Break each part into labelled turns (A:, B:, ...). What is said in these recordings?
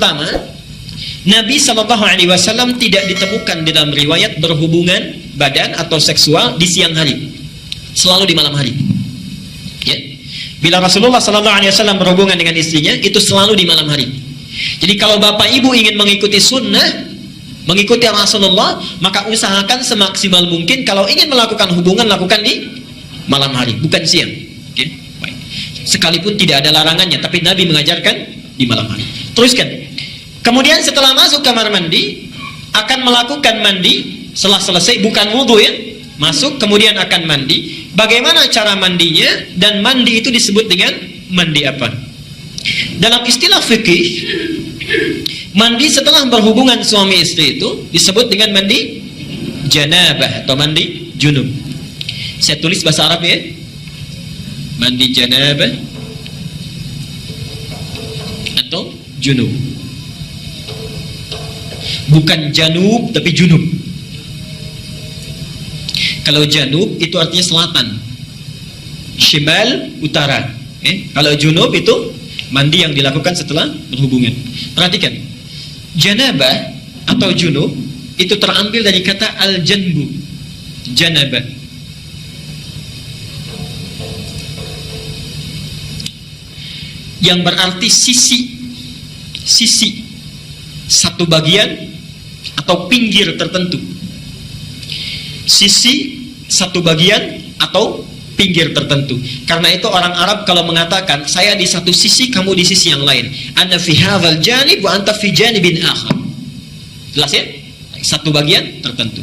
A: pertama, Nabi SAW tidak ditemukan di dalam riwayat berhubungan badan atau seksual di siang hari, selalu di malam hari. Ya. Bila Rasulullah SAW berhubungan dengan istrinya, itu selalu di malam hari. Jadi kalau bapak ibu ingin mengikuti sunnah, mengikuti Rasulullah, maka usahakan semaksimal mungkin kalau ingin melakukan hubungan, lakukan di malam hari, bukan siang. Okay? Baik. Sekalipun tidak ada larangannya, tapi Nabi mengajarkan di malam hari. Teruskan. Kemudian setelah masuk kamar mandi, akan melakukan mandi. Setelah selesai, bukan wudhu ya, masuk kemudian akan mandi. Bagaimana cara mandinya, dan mandi itu disebut dengan mandi apa? Dalam istilah fikih, mandi setelah berhubungan suami istri itu disebut dengan mandi janabah atau mandi junub. Saya tulis bahasa Arab ya. Mandi janabah atau junub. Bukan janub tapi junub. Kalau janub itu artinya selatan, shimal utara. Kalau junub itu mandi yang dilakukan setelah berhubungan. Perhatikan, janabah atau junub itu terambil dari kata al-janbu, janabah. Yang berarti sisi, satu bagian atau pinggir tertentu. Sisi, satu bagian atau pinggir tertentu. Karena itu orang Arab kalau mengatakan saya di satu sisi, kamu di sisi yang lain. Ana fi hadzal janib wa anta fi janibin akhar. Jelas ya? Satu bagian tertentu.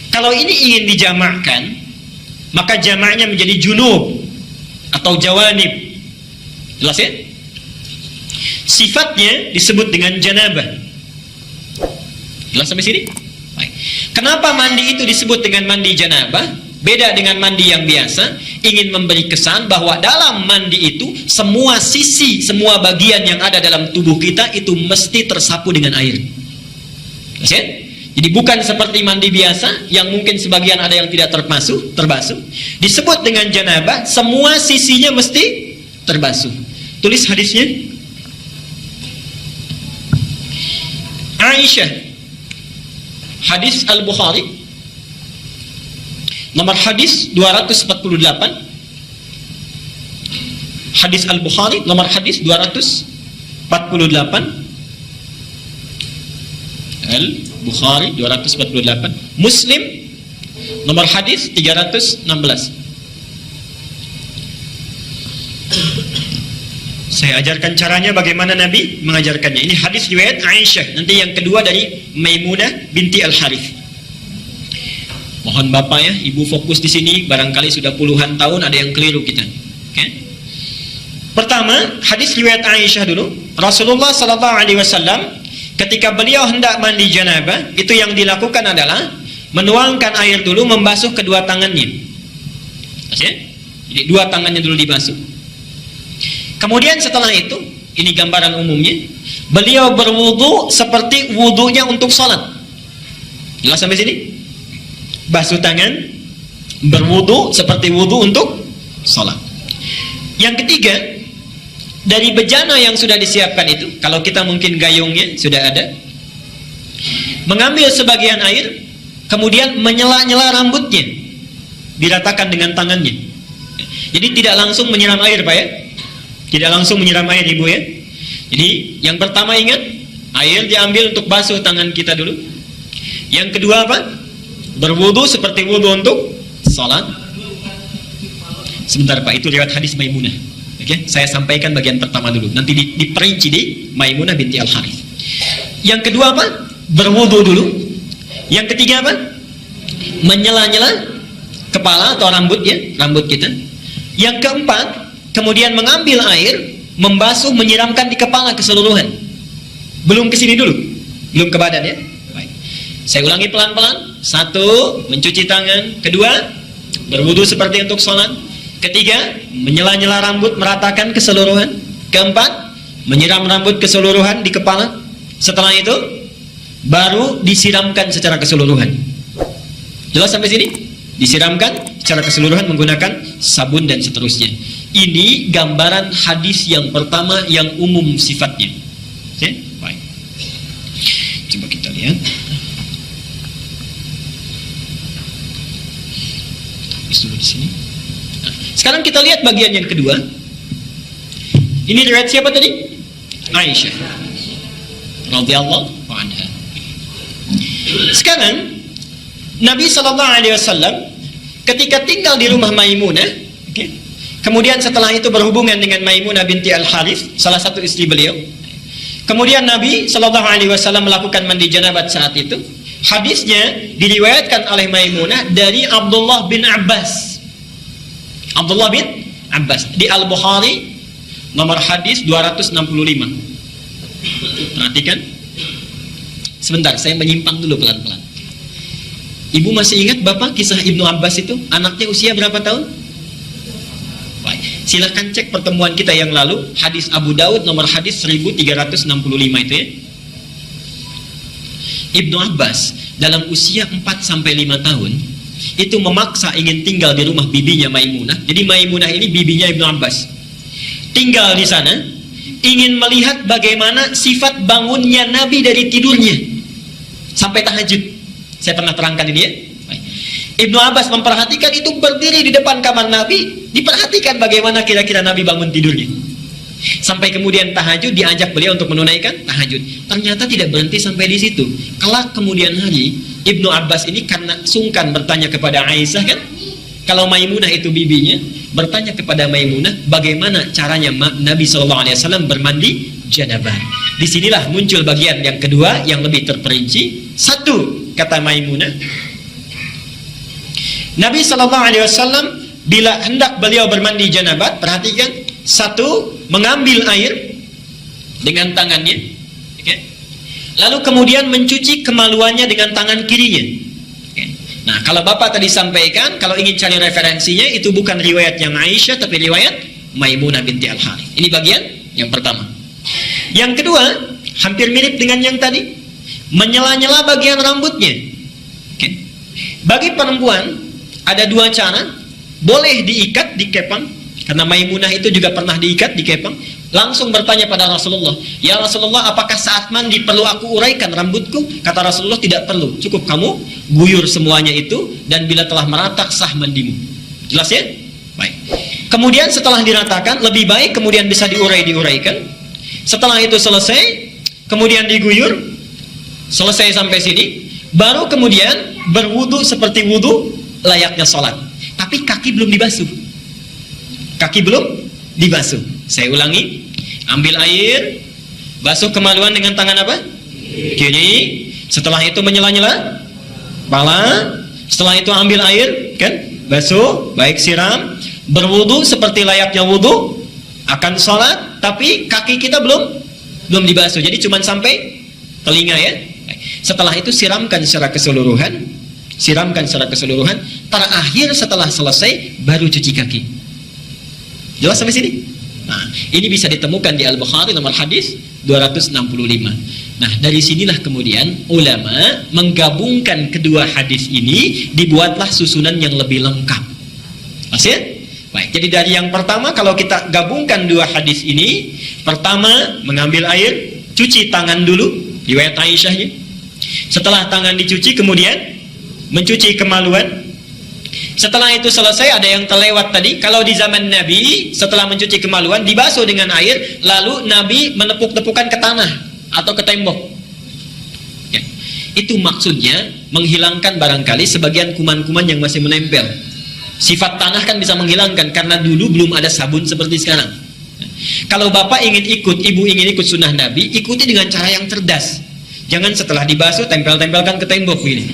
A: Kalau ini ingin dijamakkan, maka jamaknya menjadi junub atau jawanib. Jelas ya? Sifatnya disebut dengan janabah. Jelas sampai sini? Baik. Kenapa mandi itu disebut dengan mandi janabah? Beda dengan mandi yang biasa, ingin memberi kesan bahwa dalam mandi itu semua sisi, semua bagian yang ada dalam tubuh kita itu mesti tersapu dengan air. Jelas ya? Jadi bukan seperti mandi biasa yang mungkin sebagian ada yang tidak terbasuh. Disebut dengan janabah, semua sisinya mesti terbasuh. Tulis hadisnya. Aisyah, hadis Al-Bukhari, nomor hadis 248. Hadis Al-Bukhari nomor hadis 248. Al-Bukhari 248. Muslim nomor hadis 316. Saya ajarkan caranya bagaimana Nabi mengajarkannya. Ini hadis riwayat Aisyah. Nanti yang kedua dari Maimunah binti Al-Harith. Mohon Bapak ya, Ibu fokus di sini. Barangkali sudah puluhan tahun ada yang keliru kita. Okay? Pertama, hadis riwayat Aisyah dulu. Rasulullah SAW ketika beliau hendak mandi janabah, itu yang dilakukan adalah menuangkan air dulu, membasuh kedua tangannya. Okay? Jadi dua tangannya dulu dibasuh. Kemudian setelah itu, ini gambaran umumnya, beliau berwudu seperti wudunya untuk sholat. Jelas sampai sini? Basuh tangan, berwudu seperti wudu untuk sholat. Yang ketiga, dari bejana yang sudah disiapkan itu, kalau kita mungkin gayungnya sudah ada, mengambil sebagian air, kemudian menyela-nyela rambutnya, diratakan dengan tangannya. Jadi tidak langsung menyiram air Pak ya. Tidak langsung menyiram air Ibu ya. Jadi yang pertama ingat, air diambil untuk basuh tangan kita dulu. Yang kedua apa? Berwudu seperti wudu untuk salat. Sebentar Pak, itu riwayat hadis Maimunah. Oke, saya sampaikan bagian pertama dulu. Nanti diperinci di Maimunah binti Al-Harith. Yang kedua apa? Berwudu dulu. Yang ketiga apa? Menyela-nyela kepala atau rambut ya, rambut kita. Yang keempat, kemudian mengambil air, membasuh, menyiramkan di kepala keseluruhan. Belum ke sini dulu, belum ke badan ya. Baik. Saya ulangi pelan-pelan. Satu, mencuci tangan. Kedua, berwudu seperti untuk sholat. Ketiga, menyela-nyela rambut, meratakan keseluruhan. Keempat, menyiram rambut keseluruhan di kepala. Setelah itu, baru disiramkan secara keseluruhan. Jelas sampai sini? Disiramkan secara keseluruhan menggunakan sabun dan seterusnya. Ini gambaran hadis yang pertama yang umum sifatnya. Oke? Baik. Ya. Dulu di sini. Nah, sekarang kita lihat bagian yang kedua. Ini riwayat siapa tadi? Aisyah radhiyallahu anha. Sekarang Nabi SAW ketika tinggal di rumah Maimunah, okay, kemudian setelah itu berhubungan dengan Maimunah binti Al-Harith, salah satu istri beliau. Kemudian Nabi SAW melakukan mandi janabat saat itu. Hadisnya diriwayatkan oleh Maimunah dari Abdullah bin Abbas. Abdullah bin Abbas di Al-Bukhari nomor hadis 265. Perhatikan. Sebentar, saya menyimpang dulu pelan-pelan. Ibu masih ingat Bapak kisah Ibnu Abbas itu? Anaknya usia berapa tahun? Baik. Silahkan cek pertemuan kita yang lalu, hadis Abu Daud nomor hadis 1365 itu ya. Ibnu Abbas dalam usia 4-5 tahun itu memaksa ingin tinggal di rumah bibinya Maimunah. Jadi Maimunah ini bibinya Ibnu Abbas. Tinggal di sana, ingin melihat bagaimana sifat bangunnya Nabi dari tidurnya sampai tahajud. Saya pernah terangkan ini ya. Ibnu Abbas memperhatikan itu, berdiri di depan kamar Nabi, diperhatikan bagaimana kira-kira Nabi bangun tidurnya. Sampai kemudian tahajud, diajak beliau untuk menunaikan tahajud. Ternyata tidak berhenti sampai di situ. Kelak kemudian hari, Ibnu Abbas ini karena sungkan bertanya kepada Aisyah kan, kalau Maimunah itu bibinya, bertanya kepada Maimunah bagaimana caranya Nabi SAW bermandi janabah. Disinilah muncul bagian yang kedua yang lebih terperinci. Satu, kata Maimunah, Nabi SAW bila hendak beliau bermandi janabat, perhatikan, satu, mengambil air dengan tangannya, okay, lalu kemudian mencuci kemaluannya dengan tangan kirinya. Okay. Nah, kalau Bapak tadi sampaikan, kalau ingin cari referensinya, itu bukan riwayat yang Aisyah, tapi riwayat Maimunah binti Al-Harith. Ini bagian yang pertama. Yang kedua, hampir mirip dengan yang tadi, menyela-nyela bagian rambutnya. Okay. Bagi perempuan, ada dua cara. Boleh diikat, dikepang, karena Maimunah itu juga pernah diikat, dikepang. Langsung bertanya pada Rasulullah, ya Rasulullah, apakah saat mandi perlu aku uraikan rambutku? Kata Rasulullah, tidak perlu, cukup kamu guyur semuanya itu, dan bila telah merata sah mandimu. Jelas ya? Baik. Kemudian setelah diratakan, lebih baik kemudian bisa diuraikan. Setelah itu selesai, kemudian diguyur, selesai sampai sini, baru kemudian berwudu seperti wudu layaknya sholat. Tapi kaki belum dibasuh. Kaki belum dibasuh. Saya ulangi, ambil air, basuh kemaluan dengan tangan apa? Kiri. Setelah itu menyela-nyela kepala. Setelah itu ambil air, kan? Basuh, baik siram, berwudu seperti layaknya wudu akan sholat, tapi kaki kita belum dibasuh. Jadi cuma sampai telinga ya. Setelah itu siramkan secara keseluruhan. Terakhir setelah selesai baru cuci kaki. Jelas sampai sini? Nah, ini bisa ditemukan di Al-Bukhari nomor hadis 265. Nah, dari sinilah kemudian ulama menggabungkan kedua hadis ini, dibuatlah susunan yang lebih lengkap. Masih? Baik, jadi dari yang pertama kalau kita gabungkan dua hadis ini, pertama mengambil air, cuci tangan dulu, riwayat Aisyahnya. Setelah tangan dicuci kemudian mencuci kemaluan. Setelah itu selesai, ada yang terlewat tadi, kalau di zaman Nabi setelah mencuci kemaluan dibasuh dengan air, lalu Nabi menepuk-tepukan ke tanah atau ke tembok ya. Itu maksudnya menghilangkan barangkali sebagian kuman-kuman yang masih menempel. Sifat tanah kan bisa menghilangkan, karena dulu belum ada sabun seperti sekarang. Kalau Bapak ingin ikut, Ibu ingin ikut sunnah Nabi, ikuti dengan cara yang cerdas. Jangan setelah dibasuh tempel-tempelkan ke tembok ini.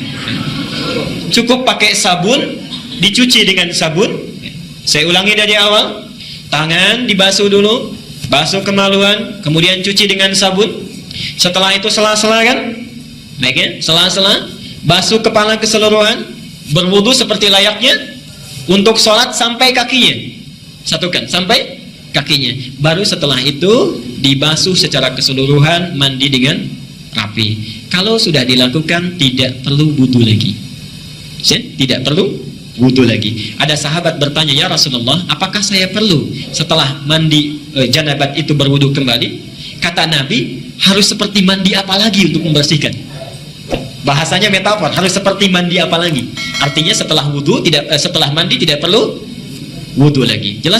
A: Cukup pakai sabun, dicuci dengan sabun. Saya ulangi dari awal, tangan dibasuh dulu, basuh kemaluan, kemudian cuci dengan sabun. Setelah itu sela-sela kan, baik ya, sela-sela, basuh kepala keseluruhan, berwudu seperti layaknya untuk sholat sampai kakinya, satukan sampai kakinya. Baru setelah itu dibasuh secara keseluruhan, mandi dengan rapi. Kalau sudah dilakukan, tidak perlu wudu lagi. Tidak perlu wudu lagi. Ada sahabat bertanya, ya Rasulullah, apakah saya perlu setelah mandi janabat itu berwudu kembali? Kata Nabi, harus seperti mandi apa lagi untuk membersihkan? Bahasanya metafor, harus seperti mandi apa lagi? Artinya setelah mandi tidak perlu wudu lagi. Jelas?